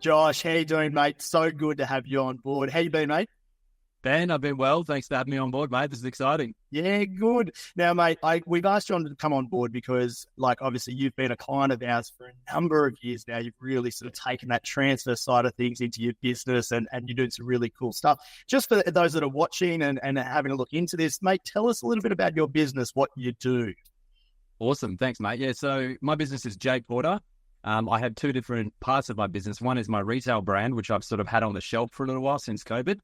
Josh, how you doing, mate? So good to have you on board. How you been, mate? Ben, I've been well. Thanks for having me on board, mate. This is exciting. Yeah, good. Now, mate, we've asked you to come on board because, obviously you've been a client of ours for a number of years now. You've really sort of taken that transfer side of things into your business and you're doing some really cool stuff. Just for those that are watching and having a look into this, mate, tell us a little bit about your business, what you do. Awesome. Thanks, mate. Yeah, so my business is JPorter. I have two different parts of my business. One is my retail brand, which I've sort of had on the shelf for a little while since COVID.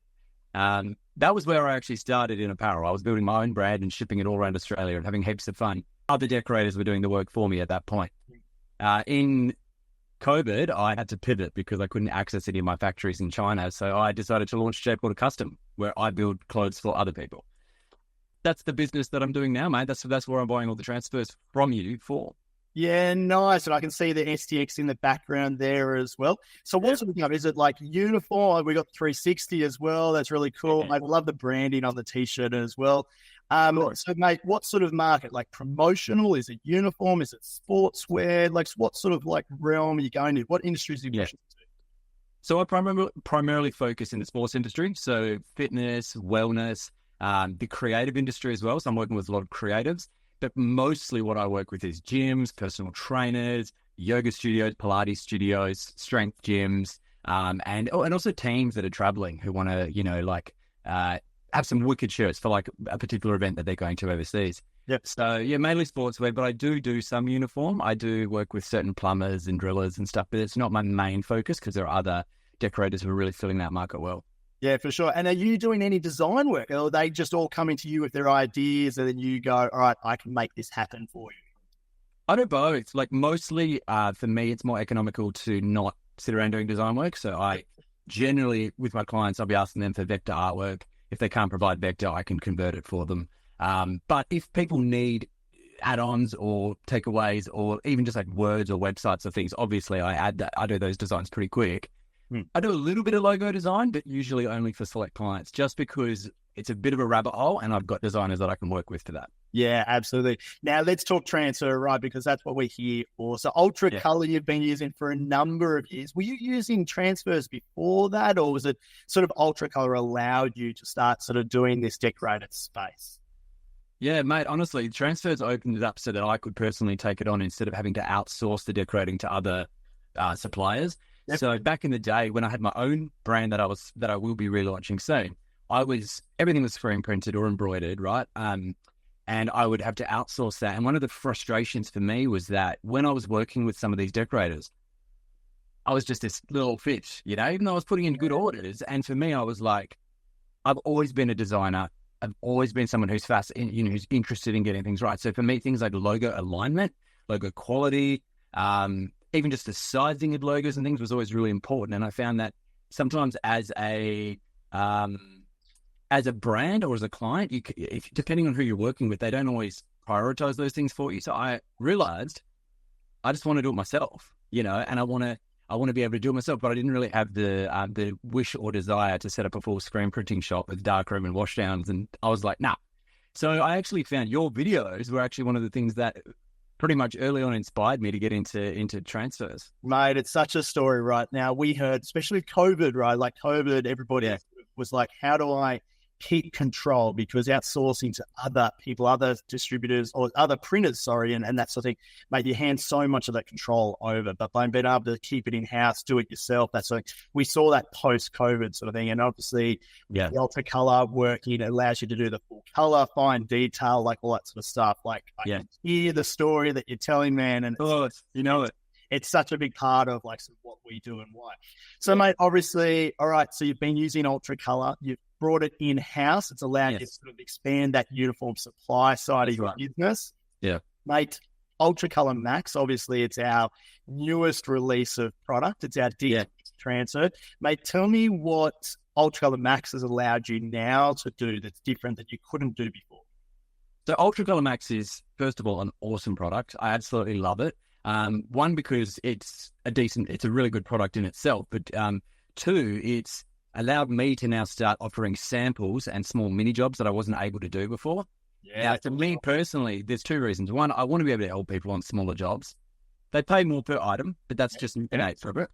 That was where I actually started in apparel. I was building my own brand and shipping it all around Australia and having heaps of fun. Other decorators were doing the work for me at that point. In COVID, I had to pivot because I couldn't access any of my factories in China. So I decided to launch JPorter Custom, where I build clothes for other people. That's the business that I'm doing now, mate. That's where I'm buying all the transfers from you for. Yeah, nice. And I can see the STX in the background there as well. So what's it up? Is it like uniform? We got 360 as well. That's really cool. I love the branding on the t-shirt as well. So mate, what sort of market? Like promotional? Is it uniform? Is it sportswear? Like what sort of realm are you going to? What industries are you pushing to? So I primarily focus in the sports industry. So fitness, wellness, the creative industry as well. So I'm working with a lot of creatives. But mostly what I work with is gyms, personal trainers, yoga studios, Pilates studios, strength gyms, and also teams that are traveling who want to, have some wicked shirts for a particular event that they're going to overseas. Yep. So yeah, mainly sportswear, but I do some uniform. I do work with certain plumbers and drillers and stuff, but it's not my main focus because there are other decorators who are really filling that market well. Yeah, for sure. And are you doing any design work? Or are they just all coming to you with their ideas and then you go, all right, I can make this happen for you? I do both. Mostly for me, it's more economical to not sit around doing design work. So I generally, with my clients, I'll be asking them for vector artwork. If they can't provide vector, I can convert it for them. But if people need add-ons or takeaways or even just words or websites or things, obviously I do those designs pretty quick. I do a little bit of logo design, but usually only for select clients, just because it's a bit of a rabbit hole and I've got designers that I can work with for that. Yeah, absolutely. Now let's talk transfer, right? Because that's what we're here for. So UltraColour you've been using for a number of years. Were you using transfers before that, or was it sort of UltraColour allowed you to start sort of doing this decorated space? Yeah, mate, honestly, transfers opened it up so that I could personally take it on instead of having to outsource the decorating to other suppliers. Yep. So back in the day when I had my own brand that I will be relaunching soon, everything was screen printed or embroidered, right? And I would have to outsource that. And one of the frustrations for me was that when I was working with some of these decorators, I was just this little fish, even though I was putting in good orders. And for me, I was like, I've always been a designer. I've always been someone who's who's interested in getting things right. So for me, things like logo alignment, logo quality, even just the sizing of logos and things was always really important. And I found that sometimes as a brand or as a client, depending on who you're working with, they don't always prioritize those things for you. So I realized I just want to do it myself, and I want to be able to do it myself, but I didn't really have the wish or desire to set up a full screen printing shop with darkroom and washdowns. And I was like, nah. So I actually found your videos were actually one of the things that pretty much early on inspired me to get into transfers. Mate, it's such a story right now. We heard, especially COVID, right? Like COVID, everybody was like, how do I keep control? Because outsourcing to other people, other distributors or other printers, and that sort of thing, mate, you hand so much of that control over. But by being able to keep it in-house, do it yourself, that's sort of, we saw that post-COVID sort of thing. And obviously, the UltraColour working allows you to do the full color, fine detail, all that sort of stuff. I can hear the story that you're telling, man. And it's such a big part of sort of what we do and why. So, mate, obviously, all right, so you've been using UltraColour, you've brought it in-house. It's allowed you to sort of expand that uniform supply side of your business. Yeah. Mate, UltraColour MAX, obviously, it's our newest release of product. It's our transfer. Mate, tell me what UltraColour MAX has allowed you now to do that's different that you couldn't do before. So UltraColour MAX is, first of all, an awesome product. I absolutely love it. One, because it's a really good product in itself, but two, it's allowed me to now start offering samples and small mini jobs that I wasn't able to do before. Yeah. Now, to me personally, there's two reasons. One, I want to be able to help people on smaller jobs. They pay more per item, but that's just innate for it.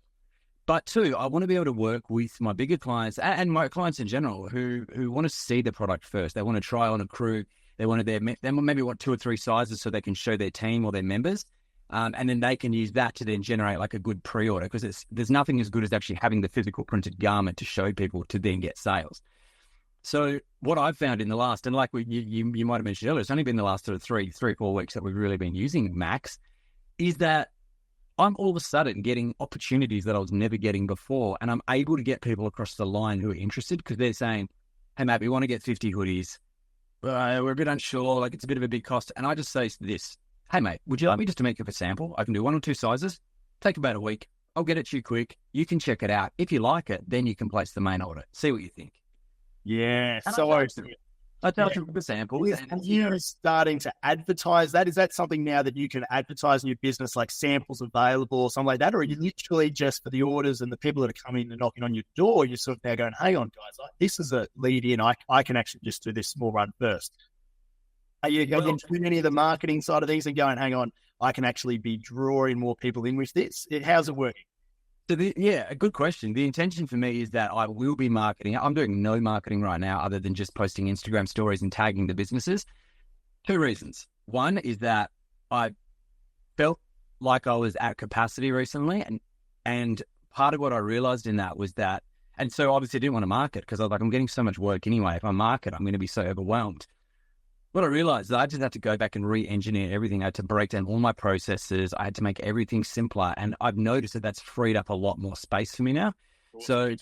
But two, I want to be able to work with my bigger clients and my clients in general who want to see the product first. They want to try on a crew. They maybe want 2 or 3 sizes so they can show their team or their members. And then they can use that to then generate like a good pre-order, because there's nothing as good as actually having the physical printed garment to show people to then get sales. So what I've found in the last, and like you might have mentioned earlier, it's only been the last sort of 3 or 4 weeks that we've really been using Max, is that I'm all of a sudden getting opportunities that I was never getting before. And I'm able to get people across the line who are interested, because they're saying, hey, mate, we want to get 50 hoodies. We're a bit unsure, like it's a bit of a big cost. And I just say this, hey, mate, would you like me just to make up a sample? I can do 1 or 2 sizes, take about a week. I'll get it to you quick. You can check it out. If you like it, then you can place the main order. See what you think. Yeah. And So I tell you the samples. and you're starting to advertise that. Is that something now that you can advertise in your business, like samples available or something like that? Or are you literally just for the orders and the people that are coming and knocking on your door, you're sort of now going, hang on, guys, this is a lead in. I can actually just do this small run first. Are you going to any of the marketing side of things and going, hang on, I can actually be drawing more people in with this? How's it working? So a good question. The intention for me is that I will be marketing. I'm doing no marketing right now other than just posting Instagram stories and tagging the businesses. 2 reasons. One is that I felt like I was at capacity recently. And part of what I realized in that was that, and so obviously I didn't want to market because I was like, I'm getting so much work anyway. If I market, I'm going to be so overwhelmed. What I realized is I just had to go back and re-engineer everything. I had to break down all my processes. I had to make everything simpler. And I've noticed that that's freed up a lot more space for me now. So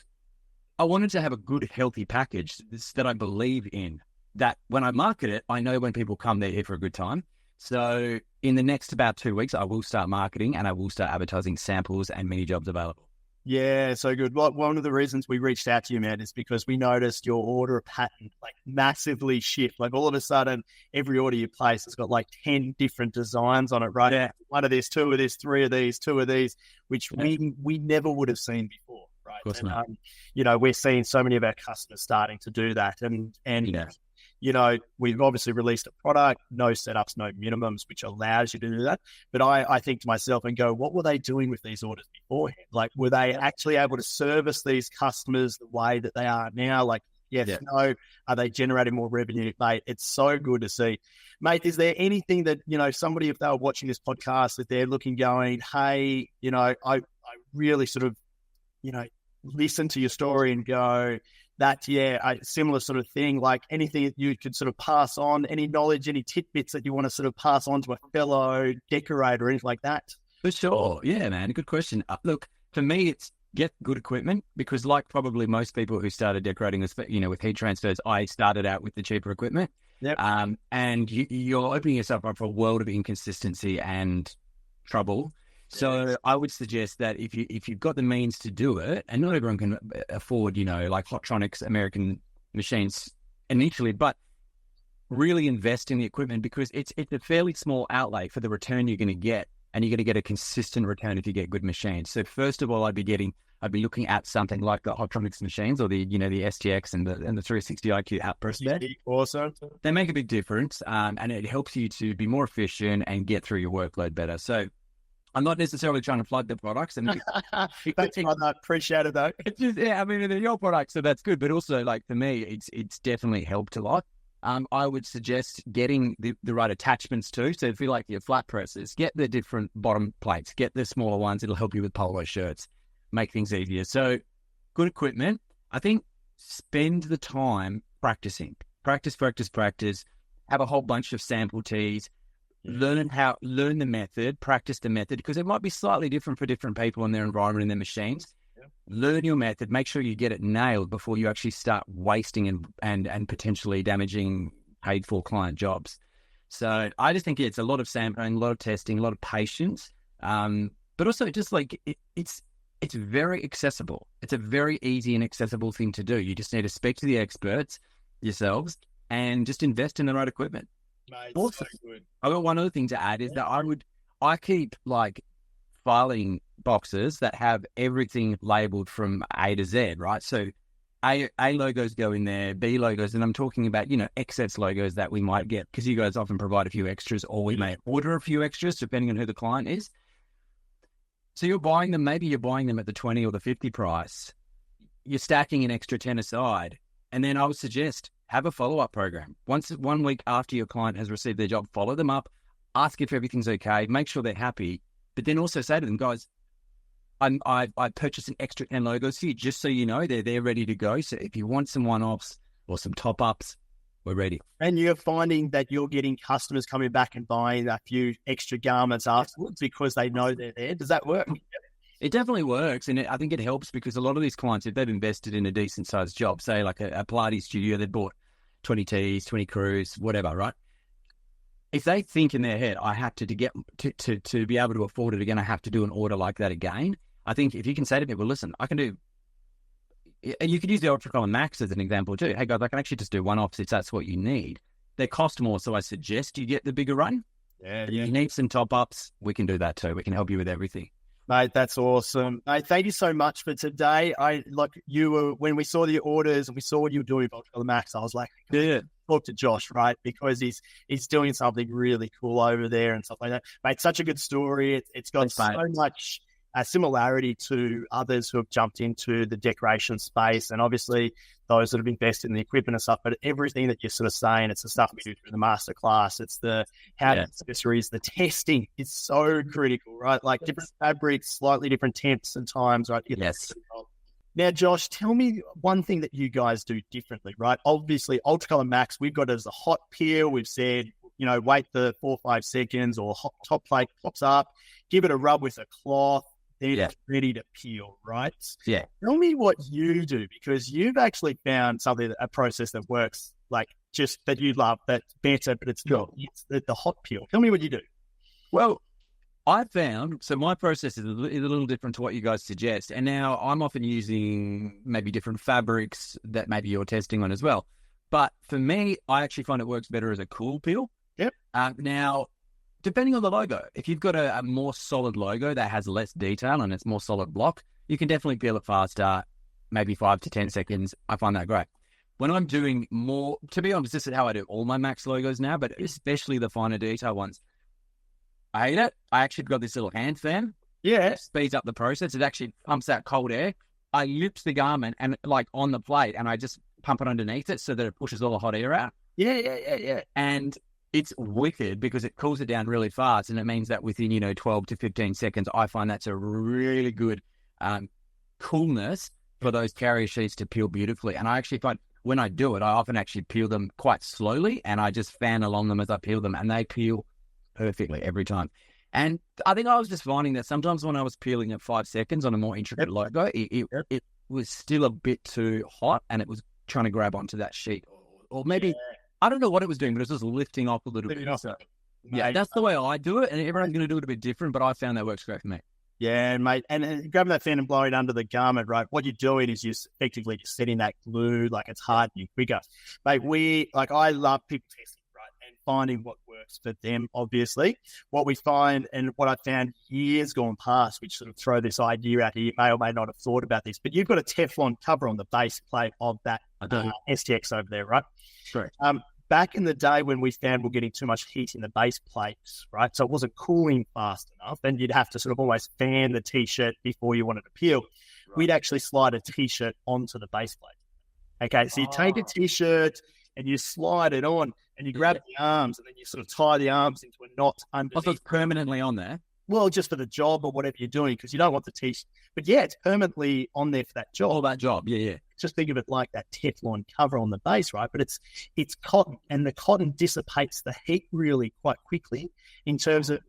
I wanted to have a good, healthy package that I believe in, that when I market it, I know when people come, they're here for a good time. So in the next about 2 weeks, I will start marketing and I will start advertising samples and mini jobs available. Yeah, so good. Well, one of the reasons we reached out to you, man, is because we noticed your order pattern like massively shift. Like all of a sudden, every order you place has got like 10 different designs on it, right? Yeah. 1 of this, 2 of this, 3 of these, 2 of these, which we never would have seen before, right? Of course not. We're seeing so many of our customers starting to do that, and we've obviously released a product, no setups, no minimums, which allows you to do that. But I think to myself and go, what were they doing with these orders beforehand? Like, were they actually able to service these customers the way that they are now? Like, yes, no, are they generating more revenue? Mate, it's so good to see. Mate, is there anything that, somebody, if they were watching this podcast, that they're looking, going, hey, I really sort of, listen to your story and go, that, a similar sort of thing, like anything that you could sort of pass on, any knowledge, any tidbits that you want to sort of pass on to a fellow decorator or anything like that? For sure. Yeah, man. Good question. Look, for me, it's get good equipment, because like probably most people who started decorating with heat transfers, I started out with the cheaper equipment. Yep. And you're opening yourself up for a world of inconsistency and trouble. So I would suggest that if you've got the means to do it, and not everyone can afford, like Hotronics American machines initially, but really invest in the equipment, because it's a fairly small outlay for the return you're going to get, and you're going to get a consistent return if you get good machines. So first of all, I'd be looking at something like the Hotronics machines, or the STX and the 360 IQ outburst bed. Awesome. They make a big difference, and it helps you to be more efficient and get through your workload better. So I'm not necessarily trying to plug the products. And Thanks, brother. Appreciate it, though. It's just, they're your products, so that's good. But also, like, for me, it's definitely helped a lot. I would suggest getting the right attachments too. So if you like your flat presses, get the different bottom plates, get the smaller ones. It'll help you with polo shirts, make things easier. So good equipment. I think spend the time practicing. Practice. Have a whole bunch of sample tees. Learn the method, practice the method, because it might be slightly different for different people in their environment and their machines. Yeah. Learn your method, make sure you get it nailed before you actually start wasting and potentially damaging paid for client jobs. So I just think it's a lot of sampling, a lot of testing, a lot of patience, but also just like it's very accessible. It's a very easy and accessible thing to do. You just need to speak to the experts yourselves and just invest in the right equipment. Mate, also, so good. I've got one other thing to add, is that I keep like filing boxes that have everything labeled from A to Z, right? So A logos go in there, B logos, and I'm talking about, excess logos that we might get, because you guys often provide a few extras, or we may order a few extras depending on who the client is. So you're buying them, maybe you're buying them at the 20 or the 50 price. You're stacking an extra 10 aside. And then I would suggest have a follow-up program. 1 week after your client has received their job, follow them up, ask if everything's okay, make sure they're happy, but then also say to them, guys, I purchased an extra 10 logos for you, just so you know they're ready to go. So if you want some one-offs or some top-ups, we're ready. And you're finding that you're getting customers coming back and buying a few extra garments afterwards because they know they're there. Does that work? It definitely works. And I think it helps because a lot of these clients, if they've invested in a decent sized job, say like a Pilates studio, they bought 20 tees, 20 crews, whatever, right? If they think in their head, I have to get to be able to afford it again, I have to do an order like that again. I think if you can say to people, listen, I can do, and you could use the UltraColour MAX as an example too. Hey guys, I can actually just do one-offs if that's what you need. They cost more, so I suggest you get the bigger run. Yeah. You need some top-ups, we can do that too. We can help you with everything. Mate, that's awesome. Mate, thank you so much for today. When we saw the orders and we saw what you were doing with UltraColour MAX, I was like, yeah, talk to Josh, right? Because he's doing something really cool over there and stuff like that. Mate, such a good story. It's got so much similarity to others who have jumped into the decoration space, and obviously those that have invested in the equipment and stuff. But everything that you're sort of saying, it's the stuff we do through the masterclass. It's the accessories, the testing is so critical, right? Like different fabrics, slightly different temps and times, right? Yes. Now, Josh, tell me one thing that you guys do differently, right? Obviously, UltraColour MAX, we've got it as a hot peel. We've said, wait the 4 or 5 seconds, or top plate pops up, give it a rub with a cloth. It's ready to peel, right? Yeah. Tell me what you do, because you've actually found a process that works, like just that you love, that's better, but it's not. It's the hot peel. Tell me what you do. Well, I found, so my process is a little different to what you guys suggest. And now I'm often using maybe different fabrics that maybe you're testing on as well. But for me, I actually find it works better as a cool peel. Yep. Now, depending on the logo, if you've got a more solid logo that has less detail and it's more solid block, you can definitely peel it faster, maybe 5 to 10 seconds. I find that great. When I'm doing more, to be honest, this is how I do all my Max logos now, but especially the finer detail ones. I hate it. I actually got this little hand fan. Yeah. It speeds up the process. It actually pumps out cold air. I lift the garment and like on the plate, and I just pump it underneath it so that it pushes all the hot air out. Yeah. And it's wicked because it cools it down really fast, and it means that within 12 to 15 seconds, I find that's a really good coolness for those carrier sheets to peel beautifully. And I actually find when I do it, I often actually peel them quite slowly, and I just fan along them as I peel them, and they peel perfectly every time. And I think I was just finding that sometimes when I was peeling at 5 seconds on a more intricate logo, it was still a bit too hot, and it was trying to grab onto that sheet, or maybe. I don't know what it was doing, but it was just lifting off a little bit. So, that's the way I do it, and everyone's going to do it a bit different, but I found that works great for me. Yeah, mate. And grabbing that fan and blowing it under the garment, right? What you're doing is you're effectively just setting that glue, like it's hardening quicker. Mate, I love people testing, right? And finding what works for them, obviously. What we find, and what I found years gone past, which sort of throw this idea out here, you may or may not have thought about this, but you've got a Teflon cover on the base plate of that STX over there, right? Sure. Back in the day when we found we're getting too much heat in the base plates, right? So it wasn't cooling fast enough, and you'd have to sort of almost fan the T-shirt before you wanted to peel. Right. We'd actually slide a T-shirt onto the base plate. Okay, so you take a T-shirt and you slide it on, and you grab the arms, and then you sort of tie the arms into a knot underneath. So it's permanently on there? Well, just for the job or whatever you're doing, because you don't want the T-shirt. But yeah, it's permanently on there for that job. Oh, that job, yeah. Just think of it like that Teflon cover on the base, right? But it's cotton, and the cotton dissipates the heat really quite quickly in terms of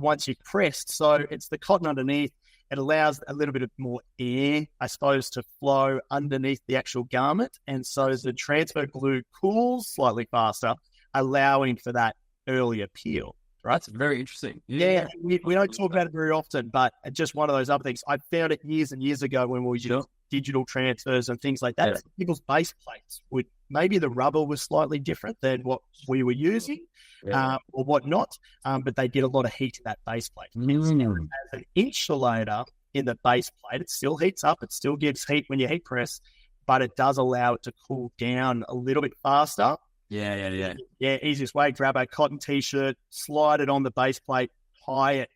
once you've pressed. So it's the cotton underneath. It allows a little bit of more air, I suppose, to flow underneath the actual garment. And so the transfer glue cools slightly faster, allowing for that earlier peel. Right? That's very interesting. Yeah, we don't talk about it very often, but just one of those other things. I found it years and years ago when we used digital transfers and things like that. Yeah. People's base plates maybe the rubber was slightly different than what we were using or whatnot, but they did a lot of heat in that base plate. As an insulator in the base plate, it still heats up. It still gives heat when you heat press, but it does allow it to cool down a little bit faster. Yeah. Yeah, easiest way, grab a cotton T-shirt, slide it on the base plate, tie it.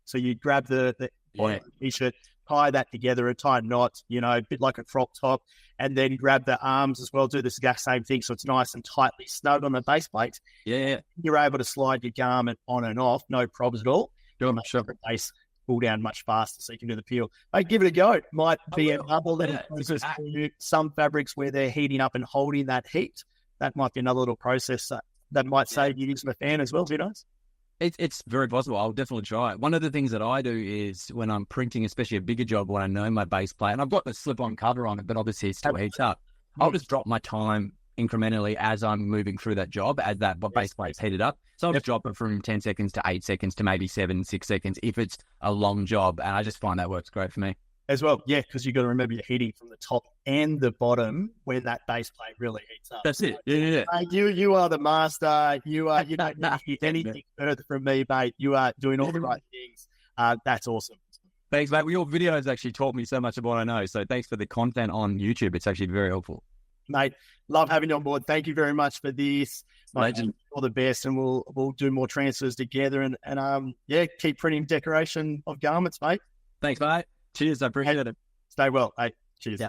So you grab the on the t-shirt, tie that together, a tie knot, a bit like a crop top, and then grab the arms as well, do the exact same thing so it's nice and tightly snug on the base plate. Yeah. You're able to slide your garment on and off, no problems at all. You'll make sure the base pull down much faster so you can do the peel. But give it a go. Might be another little process for you. Some fabrics where they're heating up and holding that heat, that might be another little process that might save you using a fan as well. Who knows? It's very possible. I'll definitely try it. One of the things that I do is when I'm printing, especially a bigger job, when I know my base plate, and I've got the slip-on cover on it, but obviously it still heats up. I'll just drop my time incrementally as I'm moving through that job, as that base plate's heated up. So I'll just drop it from 10 seconds to 8 seconds to maybe 7, 6 seconds if it's a long job. And I just find that works great for me. As well, yeah, because you've got to remember you're heating from the top and the bottom when that base plate really heats up. That's it. Yeah. You are the master. You don't need to hear anything further from me, mate. You are doing all the right things. That's awesome. Thanks, mate. Well, your videos actually taught me so much of what I know. So thanks for the content on YouTube. It's actually very helpful. Mate, love having you on board. Thank you very much for this. Legend. All the best, and we'll do more transfers together and keep printing decoration of garments, mate. Thanks, mate. Cheers. I appreciate it. Stay well. Hey, cheers. Yeah.